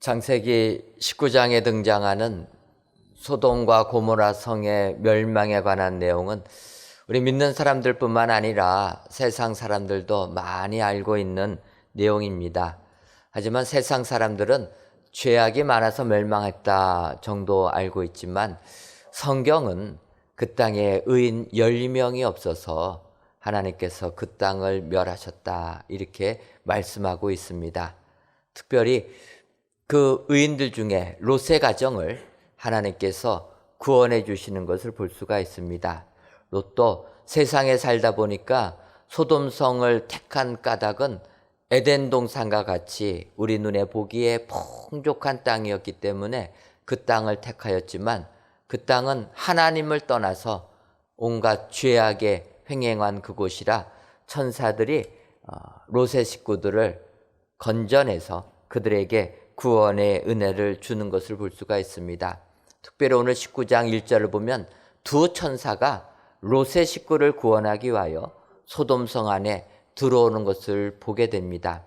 창세기 19장에 등장하는 소돔과 고모라 성의 멸망에 관한 내용은 우리 믿는 사람들뿐만 아니라 세상 사람들도 많이 알고 있는 내용입니다. 하지만 세상 사람들은 죄악이 많아서 멸망했다 정도 알고 있지만 성경은 그 땅에 의인 10명이 없어서 하나님께서 그 땅을 멸하셨다 이렇게 말씀하고 있습니다. 특별히 그 의인들 중에 롯의 가정을 하나님께서 구원해 주시는 것을 볼 수가 있습니다. 롯도 세상에 살다 보니까 소돔성을 택한 까닭은 에덴 동산과 같이 우리 눈에 보기에 풍족한 땅이었기 때문에 그 땅을 택하였지만 그 땅은 하나님을 떠나서 온갖 죄악에 횡행한 그곳이라 천사들이 롯의 식구들을 건져내서 그들에게 구원의 은혜를 주는 것을 볼 수가 있습니다. 특별히 오늘 19장 1절을 보면 두 천사가 롯의 식구를 구원하기 위하여 소돔성 안에 들어오는 것을 보게 됩니다.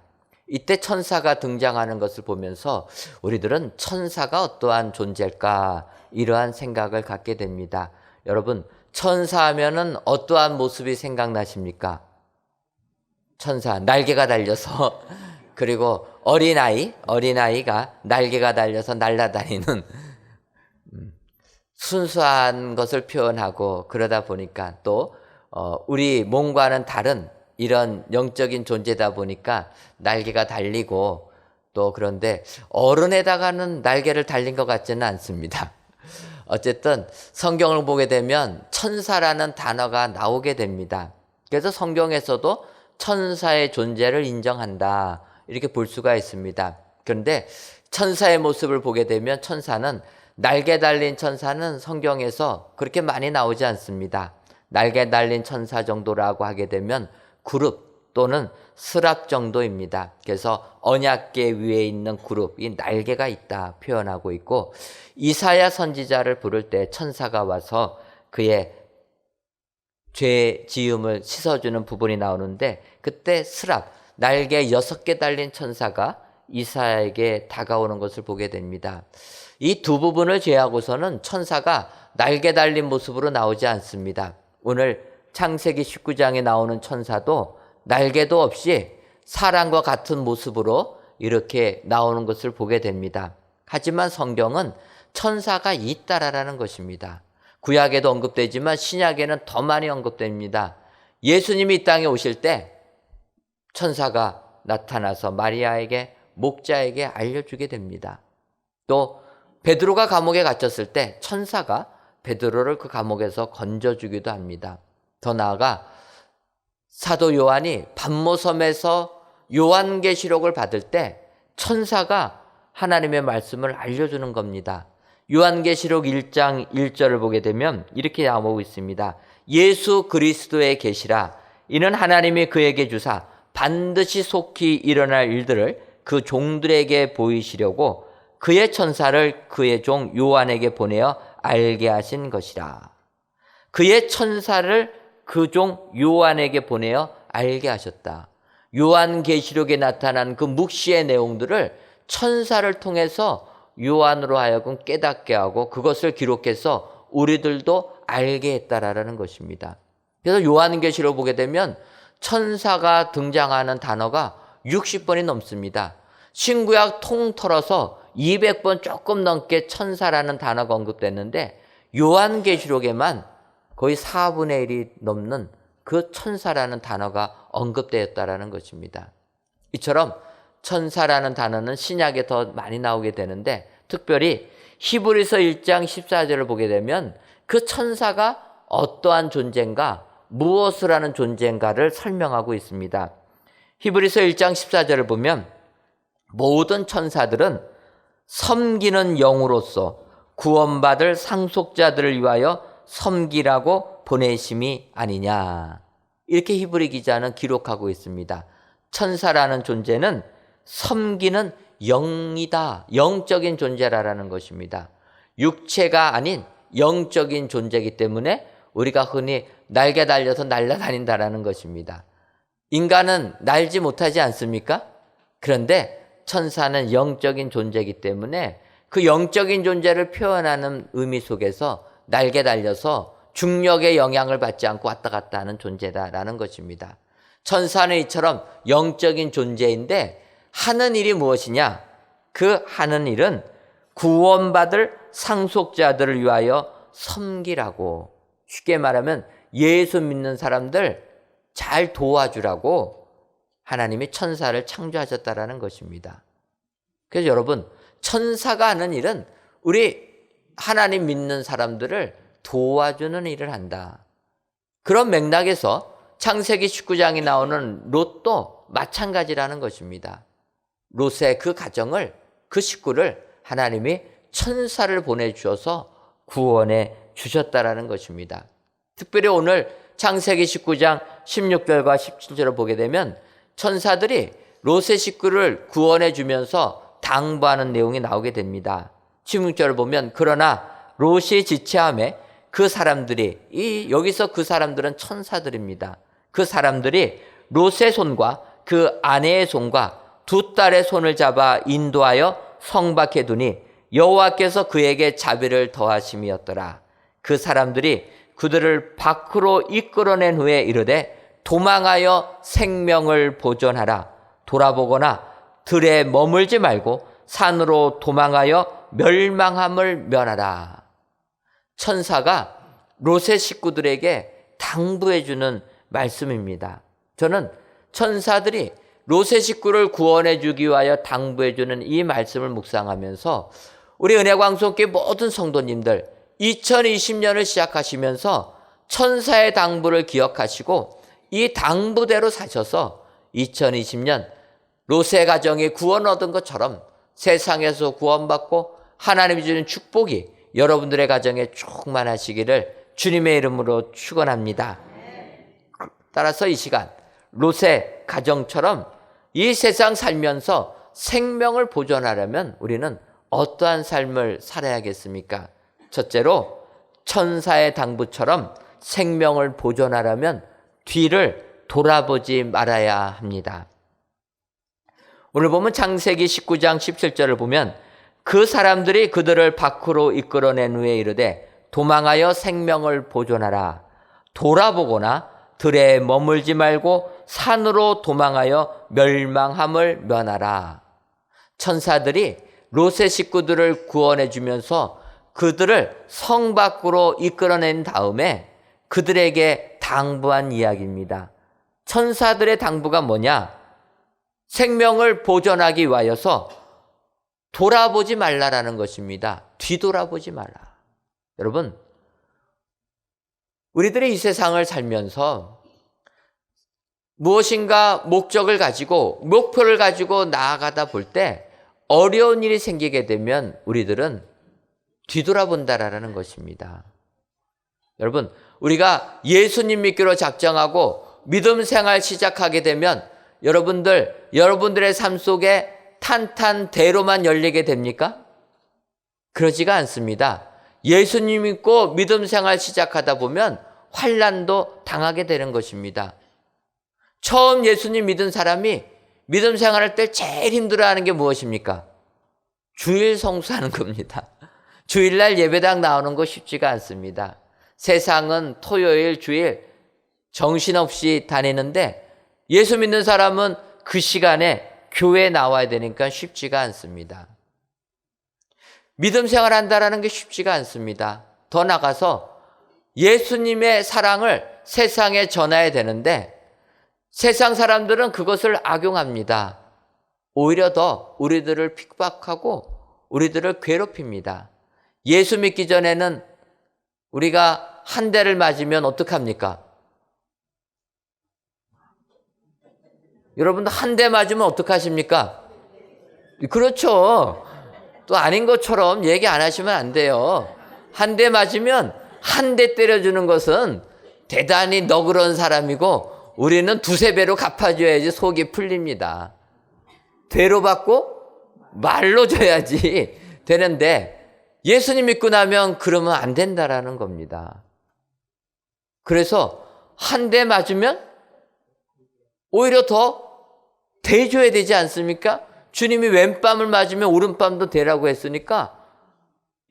이때 천사가 등장하는 것을 보면서 우리들은 천사가 어떠한 존재일까 이러한 생각을 갖게 됩니다. 여러분, 천사하면은 어떠한 모습이 생각나십니까? 천사, 날개가 달려서 그리고 어린아이가 날개가 달려서 날아다니는 순수한 것을 표현하고 그러다 보니까 또 우리 몸과는 다른 이런 영적인 존재다 보니까 날개가 달리고 또 그런데 어른에다가는 날개를 달린 것 같지는 않습니다. 어쨌든 성경을 보게 되면 천사라는 단어가 나오게 됩니다. 그래서 성경에서도 천사의 존재를 인정한다 이렇게 볼 수가 있습니다. 그런데 천사의 모습을 보게 되면 천사는 날개 달린 천사는 성경에서 그렇게 많이 나오지 않습니다. 날개 달린 천사 정도라고 하게 되면 그룹 또는 스랍 정도입니다. 그래서 언약궤 위에 있는 그룹이 날개가 있다 표현하고 있고 이사야 선지자를 부를 때 천사가 와서 그의 죄 지음을 씻어주는 부분이 나오는데 그때 스랍 날개 6개 달린 천사가 이사야에게 다가오는 것을 보게 됩니다. 이 두 부분을 제하고서는 천사가 날개 달린 모습으로 나오지 않습니다. 오늘 창세기 19장에 나오는 천사도 날개도 없이 사람과 같은 모습으로 이렇게 나오는 것을 보게 됩니다. 하지만 성경은 천사가 있다라는 것입니다. 구약에도 언급되지만 신약에는 더 많이 언급됩니다. 예수님이 이 땅에 오실 때 천사가 나타나서 마리아에게 목자에게 알려주게 됩니다. 또 베드로가 감옥에 갇혔을 때 천사가 베드로를 그 감옥에서 건져주기도 합니다. 더 나아가 사도 요한이 반모섬에서 요한계시록을 받을 때 천사가 하나님의 말씀을 알려주는 겁니다. 요한계시록 1장 1절을 보게 되면 이렇게 나오고 있습니다. 예수 그리스도의 계시라 이는 하나님이 그에게 주사 반드시 속히 일어날 일들을 그 종들에게 보이시려고 그의 천사를 그의 종 요한에게 보내어 알게 하신 것이라. 그의 천사를 그 종 요한에게 보내어 알게 하셨다. 요한계시록에 나타난 그 묵시의 내용들을 천사를 통해서 요한으로 하여금 깨닫게 하고 그것을 기록해서 우리들도 알게 했다라는 것입니다. 그래서 요한계시록 보게 되면 천사가 등장하는 단어가 60번이 넘습니다. 신구약 통틀어서 200번 조금 넘게 천사라는 단어가 언급됐는데 요한계시록에만 거의 4분의 1이 넘는 그 천사라는 단어가 언급되었다라는 것입니다. 이처럼 천사라는 단어는 신약에 더 많이 나오게 되는데 특별히 히브리서 1장 14절을 보게 되면 그 천사가 어떠한 존재인가 무엇을 하는 존재인가를 설명하고 있습니다. 히브리서 1장 14절을 보면 모든 천사들은 섬기는 영으로서 구원받을 상속자들을 위하여 섬기라고 보내심이 아니냐 이렇게 히브리 기자는 기록하고 있습니다. 천사라는 존재는 섬기는 영이다. 영적인 존재라는 것입니다. 육체가 아닌 영적인 존재이기 때문에 우리가 흔히 날개 달려서 날아다닌다라는 것입니다. 인간은 날지 못하지 않습니까? 그런데 천사는 영적인 존재이기 때문에 그 영적인 존재를 표현하는 의미 속에서 날개 달려서 중력의 영향을 받지 않고 왔다 갔다 하는 존재다라는 것입니다. 천사는 이처럼 영적인 존재인데 하는 일이 무엇이냐? 그 하는 일은 구원받을 상속자들을 위하여 섬기라고, 쉽게 말하면 예수 믿는 사람들 잘 도와주라고 하나님이 천사를 창조하셨다라는 것입니다. 그래서 여러분, 천사가 하는 일은 우리 하나님 믿는 사람들을 도와주는 일을 한다. 그런 맥락에서 창세기 19장에 나오는 롯도 마찬가지라는 것입니다. 롯의 그 가정을, 그 식구를 하나님이 천사를 보내주셔서 구원해 주셨다라는 것입니다. 특별히 오늘 창세기 19장 16절과 17절을 보게 되면 천사들이 롯의 식구를 구원해 주면서 당부하는 내용이 나오게 됩니다. 16절을 보면 그러나 롯이 지체함에 그 사람들이, 여기서 그 사람들은 천사들입니다. 그 사람들이 롯의 손과 그 아내의 손과 두 딸의 손을 잡아 인도하여 성 밖에 두니 여호와께서 그에게 자비를 더하심이었더라. 그 사람들이 그들을 밖으로 이끌어낸 후에 이르되 도망하여 생명을 보존하라. 돌아보거나 들에 머물지 말고 산으로 도망하여 멸망함을 면하라. 천사가 롯의 식구들에게 당부해 주는 말씀입니다. 저는 천사들이 롯의 식구를 구원해 주기 위하여 당부해 주는 이 말씀을 묵상하면서 우리 은혜광송교회 모든 성도님들 2020년을 시작하시면서 천사의 당부를 기억하시고 이 당부대로 사셔서 2020년 롯의 가정이 구원 얻은 것처럼 세상에서 구원받고 하나님이 주는 축복이 여러분들의 가정에 충만하시기를 주님의 이름으로 축원합니다. 따라서 이 시간 롯의 가정처럼 이 세상 살면서 생명을 보존하려면 우리는 어떠한 삶을 살아야겠습니까? 첫째로 천사의 당부처럼 생명을 보존하려면 뒤를 돌아보지 말아야 합니다. 오늘 보면 창세기 19장 17절을 보면 그 사람들이 그들을 밖으로 이끌어낸 후에 이르되 도망하여 생명을 보존하라. 돌아보거나 들에 머물지 말고 산으로 도망하여 멸망함을 면하라. 천사들이 롯의 식구들을 구원해 주면서 그들을 성 밖으로 이끌어낸 다음에 그들에게 당부한 이야기입니다. 천사들의 당부가 뭐냐? 생명을 보존하기 위하여서 돌아보지 말라라는 것입니다. 뒤돌아보지 말라. 여러분, 우리들이 이 세상을 살면서 무엇인가 목적을 가지고 목표를 가지고 나아가다 볼 때 어려운 일이 생기게 되면 우리들은 뒤돌아본다라는 것입니다. 여러분, 우리가 예수님 믿기로 작정하고 믿음 생활 시작하게 되면 여러분들의 삶 속에 탄탄대로만 열리게 됩니까? 그러지가 않습니다. 예수님 믿고 믿음 생활 시작하다 보면 환난도 당하게 되는 것입니다. 처음 예수님 믿은 사람이 믿음 생활할 때 제일 힘들어하는 게 무엇입니까? 주일 성수하는 겁니다. 주일날 예배당 나오는 거 쉽지가 않습니다. 세상은 토요일, 주일 정신없이 다니는데 예수 믿는 사람은 그 시간에 교회에 나와야 되니까 쉽지가 않습니다. 믿음 생활한다라는 게 쉽지가 않습니다. 더 나가서 예수님의 사랑을 세상에 전해야 되는데 세상 사람들은 그것을 악용합니다. 오히려 더 우리들을 핍박하고 우리들을 괴롭힙니다. 예수 믿기 전에는 우리가 한 대를 맞으면 어떡합니까? 여러분들 한 대 맞으면 어떡하십니까? 그렇죠. 또 아닌 것처럼 얘기 안 하시면 안 돼요. 한 대 맞으면 한 대 때려주는 것은 대단히 너그러운 사람이고 우리는 두세 배로 갚아줘야지 속이 풀립니다. 되로 받고 말로 줘야지 되는데 예수님 믿고 나면 그러면 안 된다라는 겁니다. 그래서 한 대 맞으면 오히려 더 대줘야 되지 않습니까? 주님이 왼밤을 맞으면 오른밤도 되라고 했으니까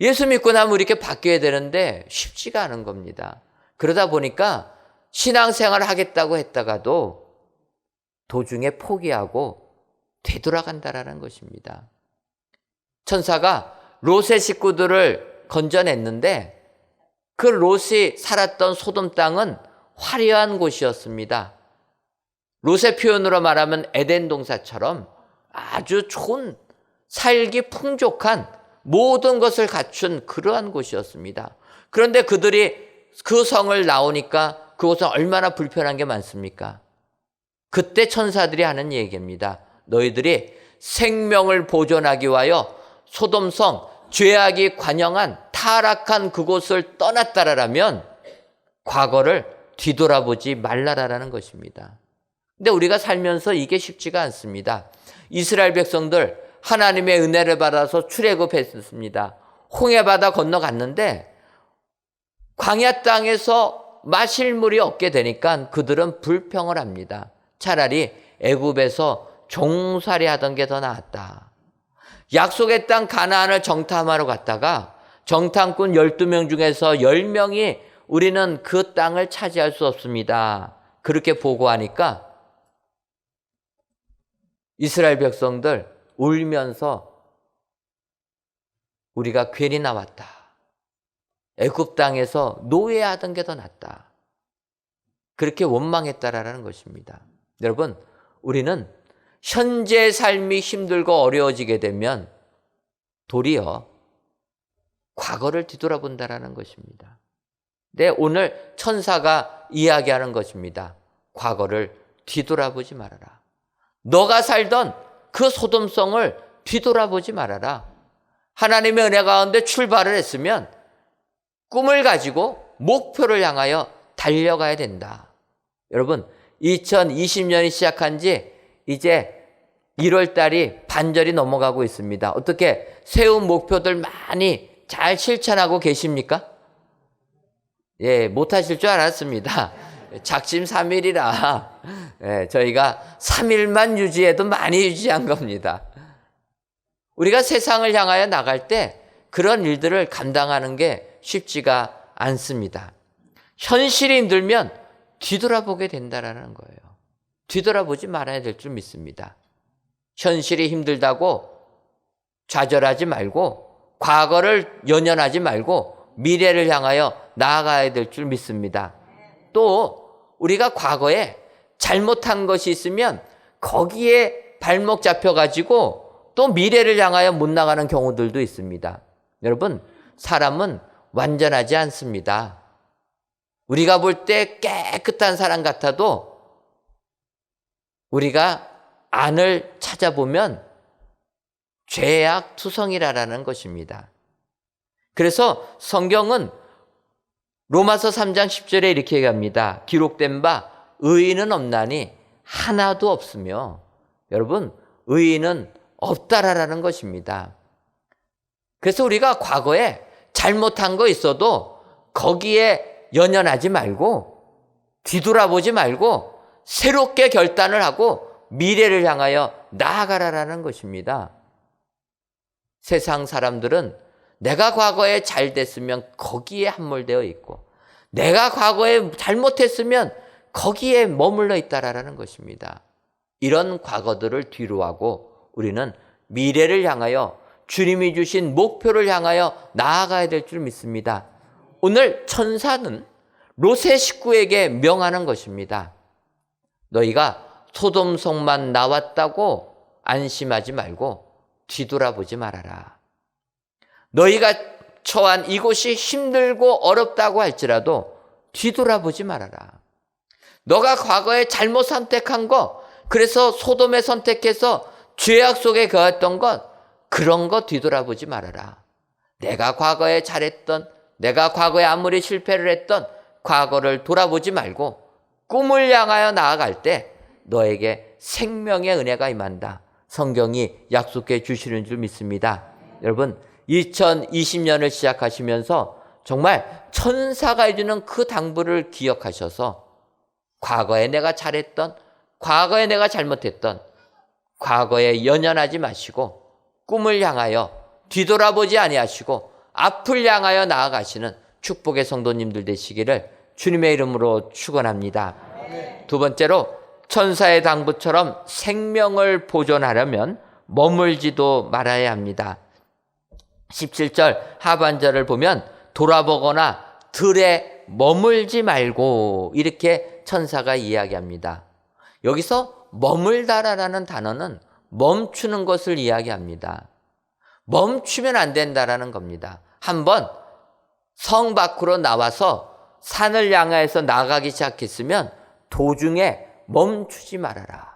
예수 믿고 나면 이렇게 바뀌어야 되는데 쉽지가 않은 겁니다. 그러다 보니까 신앙생활을 하겠다고 했다가도 도중에 포기하고 되돌아간다라는 것입니다. 천사가 롯의 식구들을 건져냈는데 그 롯이 살았던 소돔 땅은 화려한 곳이었습니다. 롯의 표현으로 말하면 에덴 동산처럼 아주 좋은 살기 풍족한 모든 것을 갖춘 그러한 곳이었습니다. 그런데 그들이 그 성을 나오니까 그곳은 얼마나 불편한 게 많습니까? 그때 천사들이 하는 얘기입니다. 너희들이 생명을 보존하기 위하여 소돔성 죄악이 관영한 타락한 그곳을 떠났다라면 과거를 뒤돌아보지 말라라는 것입니다. 근데 우리가 살면서 이게 쉽지가 않습니다. 이스라엘 백성들 하나님의 은혜를 받아서 출애굽했습니다. 홍해바다 건너갔는데 광야 땅에서 마실 물이 없게 되니까 그들은 불평을 합니다. 차라리 애굽에서 종살이 하던 게 더 나았다. 약속의 땅 가나안을 정탐하러 갔다가 정탐꾼 12명 중에서 10명이 우리는 그 땅을 차지할 수 없습니다. 그렇게 보고하니까 이스라엘 백성들 울면서 우리가 괜히 나왔다. 애굽 땅에서 노예하던 게 더 낫다. 그렇게 원망했다라는 것입니다. 여러분, 우리는 현재 삶이 힘들고 어려워지게 되면 도리어 과거를 뒤돌아본다라는 것입니다. 네, 오늘 천사가 이야기하는 것입니다. 과거를 뒤돌아보지 말아라. 너가 살던 그 소돔성을 뒤돌아보지 말아라. 하나님의 은혜 가운데 출발을 했으면 꿈을 가지고 목표를 향하여 달려가야 된다. 여러분, 2020년이 시작한 지 이제 1월 달이 반절이 넘어가고 있습니다. 어떻게 세운 목표들 많이 잘 실천하고 계십니까? 예, 못하실 줄 알았습니다. 작심 3일이라 저희가 3일만 유지해도 많이 유지한 겁니다. 우리가 세상을 향하여 나갈 때 그런 일들을 감당하는 게 쉽지가 않습니다. 현실이 힘들면 뒤돌아보게 된다는 거예요. 뒤돌아보지 말아야 될 줄 믿습니다. 현실이 힘들다고 좌절하지 말고 과거를 연연하지 말고 미래를 향하여 나아가야 될 줄 믿습니다. 또 우리가 과거에 잘못한 것이 있으면 거기에 발목 잡혀가지고 또 미래를 향하여 못 나가는 경우들도 있습니다. 여러분, 사람은 완전하지 않습니다. 우리가 볼 때 깨끗한 사람 같아도 우리가 안을 찾아보면 죄악 투성이라는 것입니다. 그래서 성경은 로마서 3장 10절에 이렇게 얘기합니다. 기록된 바 의인은 없나니 하나도 없으며, 여러분, 의인은 없다라는 것입니다. 그래서 우리가 과거에 잘못한 거 있어도 거기에 연연하지 말고 뒤돌아보지 말고 새롭게 결단을 하고 미래를 향하여 나아가라라는 것입니다. 세상 사람들은 내가 과거에 잘 됐으면 거기에 함몰되어 있고 내가 과거에 잘못했으면 거기에 머물러 있다라는 것입니다. 이런 과거들을 뒤로하고 우리는 미래를 향하여 주님이 주신 목표를 향하여 나아가야 될 줄 믿습니다. 오늘 천사는 롯의 식구에게 명하는 것입니다. 너희가 소돔성만 나왔다고 안심하지 말고 뒤돌아보지 말아라. 너희가 처한 이곳이 힘들고 어렵다고 할지라도 뒤돌아보지 말아라. 너가 과거에 잘못 선택한 거, 그래서 소돔에 선택해서 죄악 속에 거했던 것, 그런 거 뒤돌아보지 말아라. 내가 과거에 잘했던, 내가 과거에 아무리 실패를 했던 과거를 돌아보지 말고 꿈을 향하여 나아갈 때 너에게 생명의 은혜가 임한다. 성경이 약속해 주시는 줄 믿습니다. 여러분, 2020년을 시작하시면서 정말 천사가 해주는 그 당부를 기억하셔서 과거에 내가 잘했던, 과거에 내가 잘못했던, 과거에 연연하지 마시고 꿈을 향하여 뒤돌아보지 아니하시고 앞을 향하여 나아가시는 축복의 성도님들 되시기를 주님의 이름으로 축원합니다. 두 번째로 천사의 당부처럼 생명을 보존하려면 머물지도 말아야 합니다. 17절 하반절을 보면 돌아보거나 들에 머물지 말고 이렇게 천사가 이야기합니다. 여기서 머물다라는 단어는 멈추는 것을 이야기합니다. 멈추면 안 된다라는 겁니다. 한번 성 밖으로 나와서 산을 향해서 나가기 시작했으면 도중에 멈추지 말아라.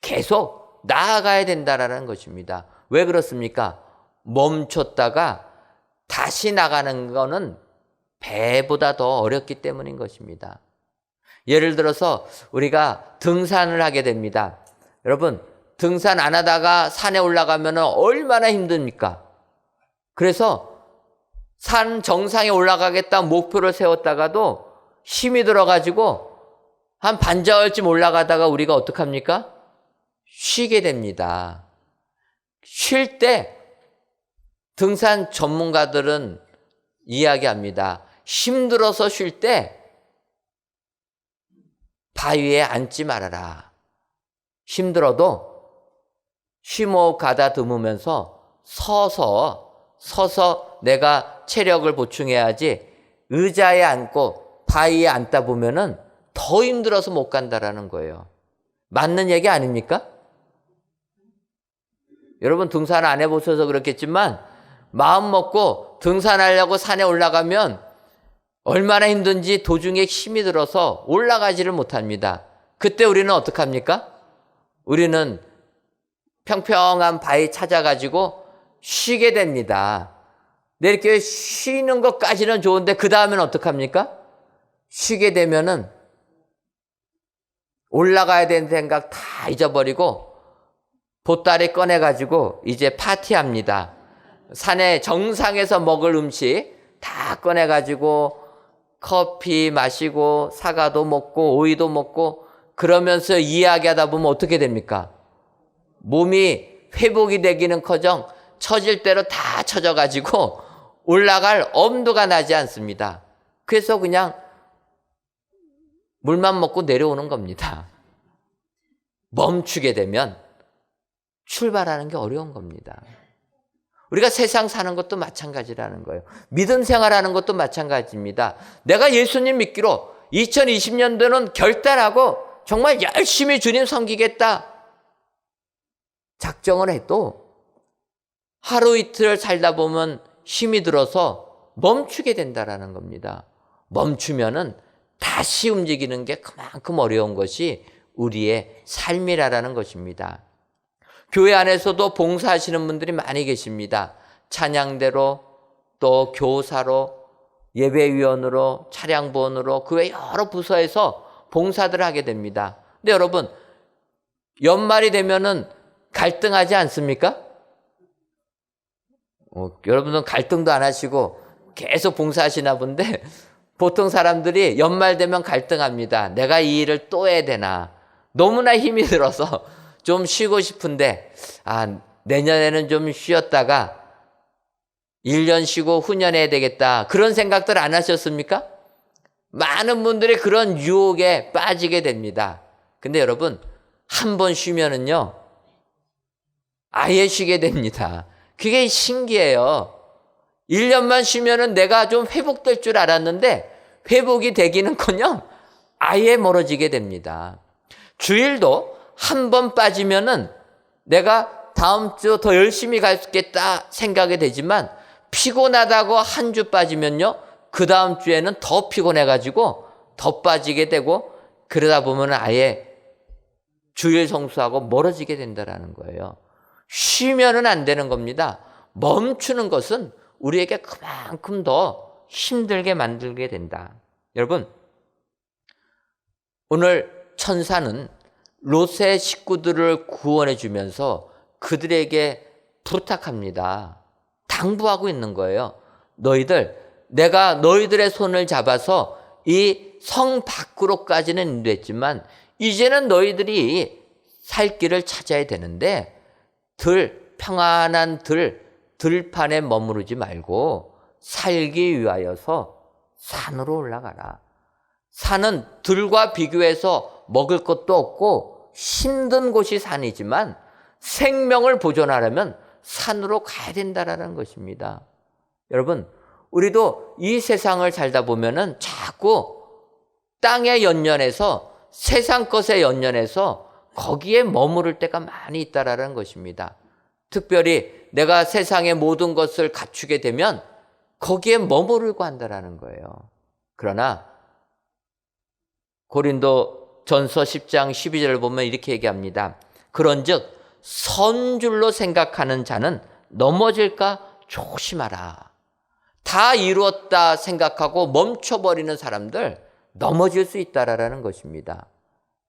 계속 나아가야 된다라는 것입니다. 왜 그렇습니까? 멈췄다가 다시 나가는 거는 배보다 더 어렵기 때문인 것입니다. 예를 들어서 우리가 등산을 하게 됩니다. 여러분, 등산 안 하다가 산에 올라가면 얼마나 힘듭니까? 그래서 산 정상에 올라가겠다 목표를 세웠다가도 힘이 들어가지고 한 반자월쯤 올라가다가 우리가 어떡합니까? 쉬게 됩니다. 쉴 때 등산 전문가들은 이야기합니다. 힘들어서 쉴 때 바위에 앉지 말아라. 힘들어도 쉼호흡 가다듬으면서 서서 내가 체력을 보충해야지 의자에 앉고 바위에 앉다 보면은 더 힘들어서 못 간다라는 거예요. 맞는 얘기 아닙니까? 여러분 등산 안 해보셔서 그렇겠지만 마음 먹고 등산하려고 산에 올라가면 얼마나 힘든지 도중에 힘이 들어서 올라가지를 못합니다. 그때 우리는 어떡합니까? 우리는 평평한 바위 찾아가지고 쉬게 됩니다. 이렇게 쉬는 것까지는 좋은데 그 다음엔 어떡합니까? 쉬게 되면은 올라가야 되는 생각 다 잊어버리고 보따리 꺼내가지고 이제 파티합니다. 산의 정상에서 먹을 음식 다 꺼내가지고 커피 마시고 사과도 먹고 오이도 먹고 그러면서 이야기하다 보면 어떻게 됩니까? 몸이 회복이 되기는커녕 처질 대로 다 처져가지고 올라갈 엄두가 나지 않습니다. 그래서 그냥 물만 먹고 내려오는 겁니다. 멈추게 되면 출발하는 게 어려운 겁니다. 우리가 세상 사는 것도 마찬가지라는 거예요. 믿음 생활하는 것도 마찬가지입니다. 내가 예수님 믿기로 2020년도는 결단하고 정말 열심히 주님 섬기겠다 작정을 해도 하루 이틀 살다 보면 힘이 들어서 멈추게 된다라는 겁니다. 멈추면은 다시 움직이는 게 그만큼 어려운 것이 우리의 삶이라는 것입니다. 교회 안에서도 봉사하시는 분들이 많이 계십니다. 찬양대로 또 교사로 예배위원으로 차량부원으로 그 외 여러 부서에서 봉사들을 하게 됩니다. 근데 여러분 연말이 되면은 갈등하지 않습니까? 여러분은 갈등도 안 하시고 계속 봉사하시나 본데 보통 사람들이 연말 되면 갈등합니다. 내가 이 일을 또 해야 되나? 너무나 힘이 들어서 좀 쉬고 싶은데 내년에는 좀 쉬었다가 1년 쉬고 후년해야 되겠다. 그런 생각들 안 하셨습니까? 많은 분들이 그런 유혹에 빠지게 됩니다. 근데 여러분 한 번 쉬면은요 아예 쉬게 됩니다. 그게 신기해요. 1년만 쉬면은 내가 좀 회복될 줄 알았는데 회복이 되기는커녕 아예 멀어지게 됩니다. 주일도 한 번 빠지면은 내가 다음 주 더 열심히 가겠다 생각이 되지만 피곤하다고 한 주 빠지면요 그 다음 주에는 더 피곤해가지고 더 빠지게 되고 그러다 보면 아예 주일 성수하고 멀어지게 된다는 거예요. 쉬면은 안 되는 겁니다. 멈추는 것은 우리에게 그만큼 더 힘들게 만들게 된다. 여러분 오늘 천사는 롯의 식구들을 구원해 주면서 그들에게 부탁합니다. 당부하고 있는 거예요. 내가 너희들의 손을 잡아서 이 성 밖으로까지는 인도했지만 이제는 너희들이 살 길을 찾아야 되는데 평안한 들판에 머무르지 말고 살기 위하여서 산으로 올라가라. 산은 들과 비교해서 먹을 것도 없고 힘든 곳이 산이지만 생명을 보존하려면 산으로 가야 된다라는 것입니다. 여러분, 우리도 이 세상을 살다 보면은 자꾸 땅에 연연해서 세상 것에 연연해서 거기에 머무를 때가 많이 있다라는 것입니다. 특별히 내가 세상의 모든 것을 갖추게 되면 거기에 머무르고 한다라는 거예요. 그러나 고린도 전서 10장 12절을 보면 이렇게 얘기합니다. 그런즉 선줄로 생각하는 자는 넘어질까 조심하라. 다 이루었다 생각하고 멈춰버리는 사람들 넘어질 수 있다라는 것입니다.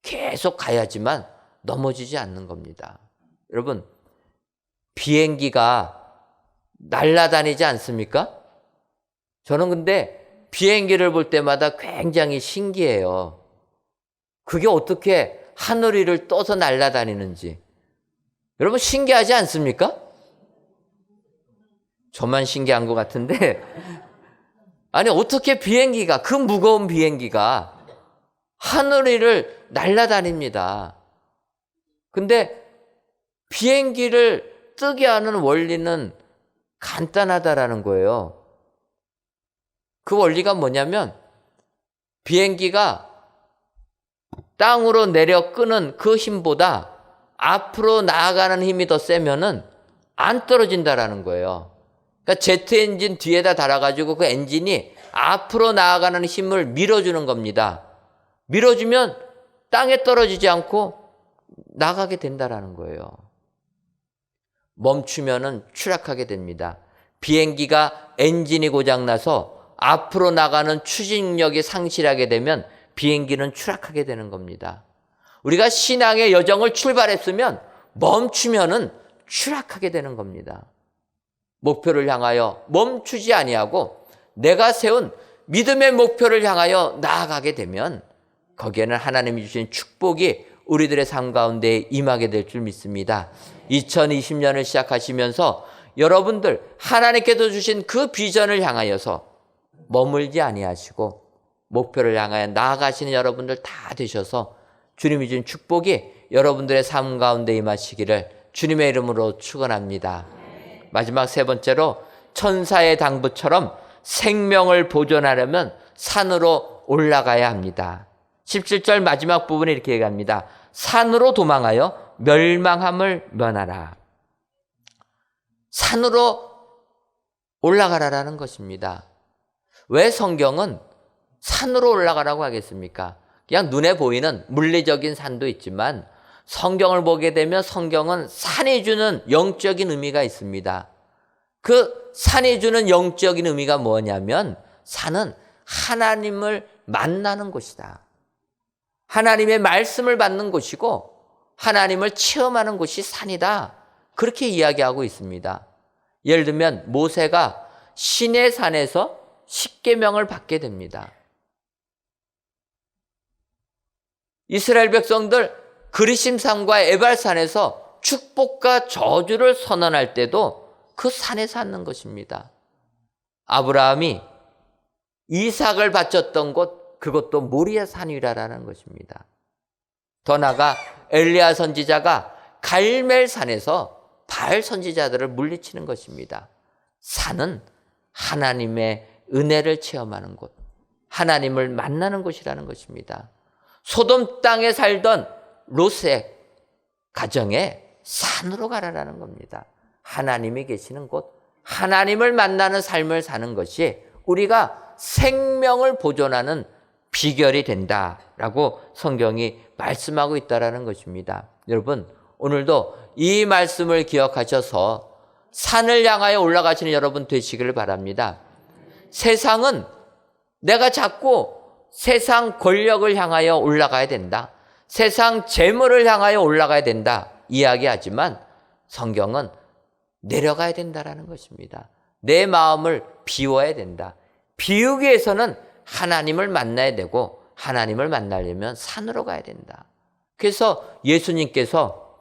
계속 가야지만 넘어지지 않는 겁니다. 여러분, 비행기가 날아다니지 않습니까? 저는 근데 비행기를 볼 때마다 굉장히 신기해요. 그게 어떻게 하늘 위를 떠서 날아다니는지. 여러분, 신기하지 않습니까? 저만 신기한 것 같은데 아니, 어떻게 비행기가, 그 무거운 비행기가 하늘 위를 날아다닙니다. 근데 비행기를 뜨게 하는 원리는 간단하다라는 거예요. 그 원리가 뭐냐면 비행기가 땅으로 내려 끄는 그 힘보다 앞으로 나아가는 힘이 더 세면은 안 떨어진다라는 거예요. 그러니까 제트 엔진 뒤에다 달아가지고 그 엔진이 앞으로 나아가는 힘을 밀어주는 겁니다. 밀어주면 땅에 떨어지지 않고 나가게 된다라는 거예요. 멈추면은 추락하게 됩니다. 비행기가 엔진이 고장나서 앞으로 나가는 추진력이 상실하게 되면 비행기는 추락하게 되는 겁니다. 우리가 신앙의 여정을 출발했으면 멈추면은 추락하게 되는 겁니다. 목표를 향하여 멈추지 아니하고 내가 세운 믿음의 목표를 향하여 나아가게 되면 거기에는 하나님이 주신 축복이 우리들의 삶 가운데 임하게 될 줄 믿습니다. 2020년을 시작하시면서 여러분들 하나님께서 주신 그 비전을 향하여서 머물지 아니하시고 목표를 향하여 나아가시는 여러분들 다 되셔서 주님이 준 축복이 여러분들의 삶 가운데 임하시기를 주님의 이름으로 축원합니다. 마지막 세 번째로 천사의 당부처럼 생명을 보존하려면 산으로 올라가야 합니다. 17절 마지막 부분에 이렇게 얘기합니다. 산으로 도망하여 멸망함을 면하라. 산으로 올라가라라는 것입니다. 왜 성경은 산으로 올라가라고 하겠습니까? 그냥 눈에 보이는 물리적인 산도 있지만 성경을 보게 되면 성경은 산이 주는 영적인 의미가 있습니다. 그 산이 주는 영적인 의미가 뭐냐면 산은 하나님을 만나는 곳이다. 하나님의 말씀을 받는 곳이고 하나님을 체험하는 곳이 산이다. 그렇게 이야기하고 있습니다. 예를 들면 모세가 시내 산에서 십계명을 받게 됩니다. 이스라엘 백성들 그리심산과 에발산에서 축복과 저주를 선언할 때도 그 산에서 하는 것입니다. 아브라함이 이삭을 바쳤던 곳, 그것도 모리아 산 위라라는 것입니다. 더 나아가 엘리야 선지자가 갈멜산에서 바알 선지자들을 물리치는 것입니다. 산은 하나님의 은혜를 체험하는 곳, 하나님을 만나는 곳이라는 것입니다. 소돔 땅에 살던 롯의 가정에 산으로 가라라는 겁니다. 하나님이 계시는 곳, 하나님을 만나는 삶을 사는 것이 우리가 생명을 보존하는 비결이 된다라고 성경이 말씀하고 있다라는 것입니다. 여러분, 오늘도 이 말씀을 기억하셔서 산을 향하여 올라가시는 여러분 되시기를 바랍니다. 세상은 내가 자꾸 세상 권력을 향하여 올라가야 된다. 세상 재물을 향하여 올라가야 된다. 이야기하지만 성경은 내려가야 된다라는 것입니다. 내 마음을 비워야 된다. 비우기 위해서는 하나님을 만나야 되고 하나님을 만나려면 산으로 가야 된다. 그래서 예수님께서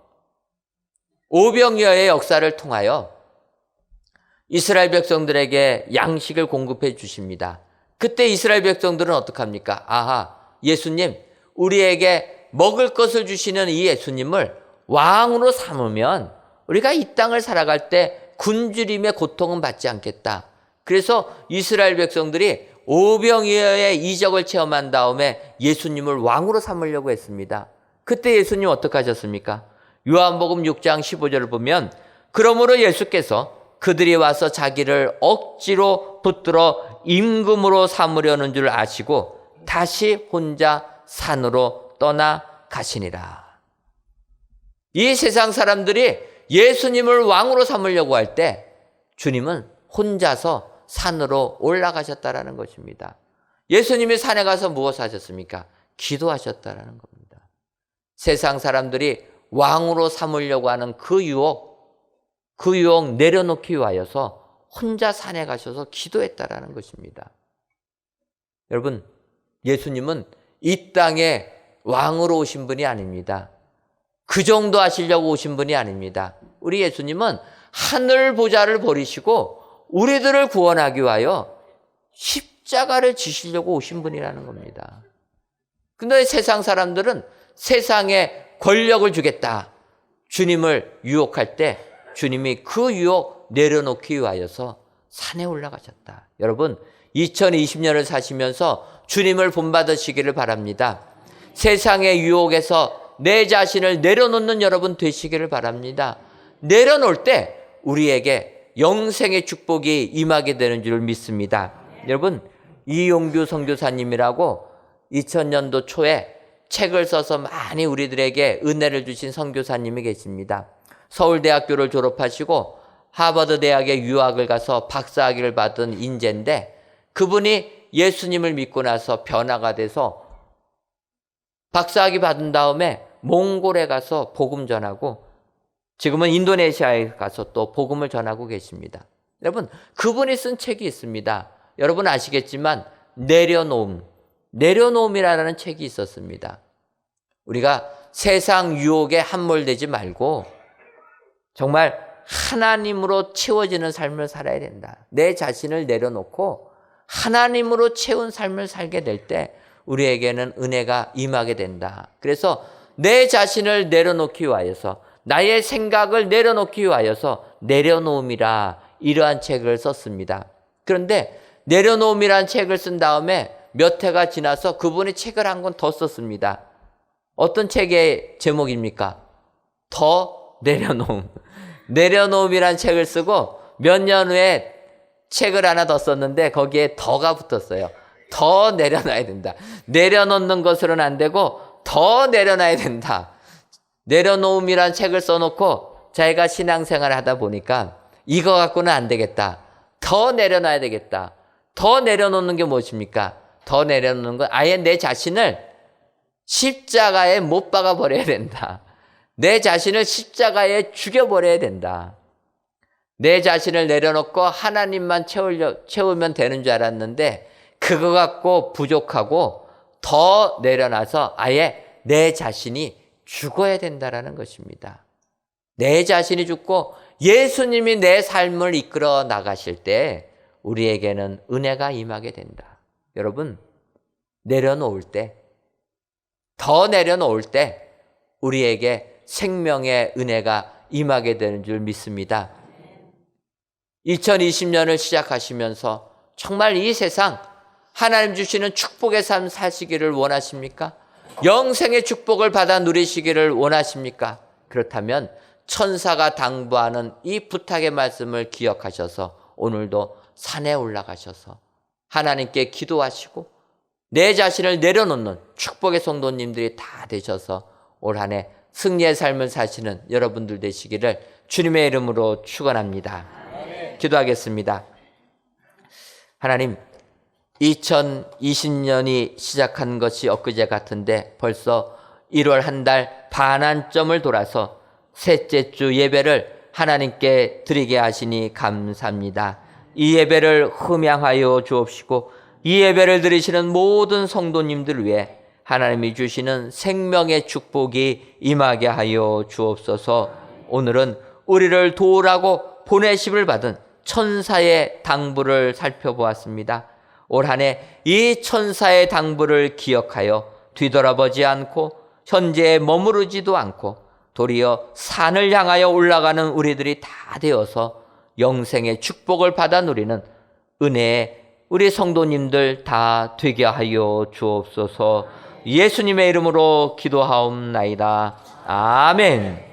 오병이어의 역사를 통하여 이스라엘 백성들에게 양식을 공급해 주십니다. 그때 이스라엘 백성들은 어떡합니까? 아하, 예수님, 우리에게 먹을 것을 주시는 이 예수님을 왕으로 삼으면 우리가 이 땅을 살아갈 때 굶주림의 고통은 받지 않겠다. 그래서 이스라엘 백성들이 오병이어의 이적을 체험한 다음에 예수님을 왕으로 삼으려고 했습니다. 그때 예수님 어떻게 하셨습니까? 요한복음 6장 15절을 보면 그러므로 예수께서 그들이 와서 자기를 억지로 붙들어 임금으로 삼으려는 줄 아시고 다시 혼자 산으로 떠나가시니라. 이 세상 사람들이 예수님을 왕으로 삼으려고 할 때 주님은 혼자서 산으로 올라가셨다라는 것입니다. 예수님이 산에 가서 무엇을 하셨습니까? 기도하셨다라는 겁니다. 세상 사람들이 왕으로 삼으려고 하는 그 유혹 내려놓기 위하여서 혼자 산에 가셔서 기도했다라는 것입니다. 여러분, 예수님은 이 땅에 왕으로 오신 분이 아닙니다. 그 정도 하시려고 오신 분이 아닙니다. 우리 예수님은 하늘 보좌를 버리시고 우리들을 구원하기 위하여 십자가를 지시려고 오신 분이라는 겁니다. 근데 세상 사람들은 세상에 권력을 주겠다. 주님을 유혹할 때 주님이 그 유혹 내려놓기 위하여서 산에 올라가셨다. 여러분, 2020년을 사시면서 주님을 본받으시기를 바랍니다. 세상의 유혹에서 내 자신을 내려놓는 여러분 되시기를 바랍니다. 내려놓을 때 우리에게 영생의 축복이 임하게 되는 줄 믿습니다. 여러분, 이용규 선교사님이라고 2000년도 초에 책을 써서 많이 우리들에게 은혜를 주신 선교사님이 계십니다. 서울대학교를 졸업하시고 하버드 대학에 유학을 가서 박사학위를 받은 인재인데 그분이 예수님을 믿고 나서 변화가 돼서 박사학위 받은 다음에 몽골에 가서 복음 전하고 지금은 인도네시아에 가서 또 복음을 전하고 계십니다. 여러분, 그분이 쓴 책이 있습니다. 여러분 아시겠지만 내려놓음이라는 책이 있었습니다. 우리가 세상 유혹에 함몰되지 말고 정말 하나님으로 채워지는 삶을 살아야 된다. 내 자신을 내려놓고 하나님으로 채운 삶을 살게 될 때 우리에게는 은혜가 임하게 된다. 그래서 내 자신을 내려놓기 위하여서 나의 생각을 내려놓기 위하여서 내려놓음이라 이러한 책을 썼습니다. 그런데 내려놓음이라는 책을 쓴 다음에 몇 해가 지나서 그분이 책을 한 권 더 썼습니다. 어떤 책의 제목입니까? 더 내려놓음. 내려놓음이라는 책을 쓰고 몇 년 후에 책을 하나 더 썼는데 거기에 더가 붙었어요. 더 내려놔야 된다. 내려놓는 것으로는 안 되고 더 내려놔야 된다. 내려놓음이란 책을 써놓고 자기가 신앙생활을 하다 보니까 이거 갖고는 안 되겠다. 더 내려놔야 되겠다. 더 내려놓는 게 무엇입니까? 더 내려놓는 건 아예 내 자신을 십자가에 못 박아 버려야 된다. 내 자신을 십자가에 죽여버려야 된다. 내 자신을 내려놓고 하나님만 채우면 되는 줄 알았는데 그거 갖고 부족하고 더 내려놔서 아예 내 자신이 죽어야 된다라는 것입니다. 내 자신이 죽고 예수님이 내 삶을 이끌어 나가실 때 우리에게는 은혜가 임하게 된다. 여러분, 내려놓을 때, 더 내려놓을 때 우리에게 생명의 은혜가 임하게 되는 줄 믿습니다. 2020년을 시작하시면서 정말 이 세상 하나님 주시는 축복의 삶 사시기를 원하십니까? 영생의 축복을 받아 누리시기를 원하십니까? 그렇다면 천사가 당부하는 이 부탁의 말씀을 기억하셔서 오늘도 산에 올라가셔서 하나님께 기도하시고 내 자신을 내려놓는 축복의 성도님들이 다 되셔서 올 한 해 승리의 삶을 사시는 여러분들 되시기를 주님의 이름으로 축원합니다. 기도하겠습니다. 하나님, 2020년이 시작한 것이 엊그제 같은데 벌써 1월 한 달 반환점을 돌아서 셋째 주 예배를 하나님께 드리게 하시니 감사합니다. 이 예배를 흠양하여 주옵시고 이 예배를 드리시는 모든 성도님들 위해 하나님이 주시는 생명의 축복이 임하게 하여 주옵소서. 오늘은 우리를 도우라고 보내심을 받은 천사의 당부를 살펴보았습니다. 올 한 해 이 천사의 당부를 기억하여 뒤돌아보지 않고 현재에 머무르지도 않고 도리어 산을 향하여 올라가는 우리들이 다 되어서 영생의 축복을 받아 누리는 은혜의 우리 성도님들 다 되게 하여 주옵소서. 예수님의 이름으로 기도하옵나이다. 아멘.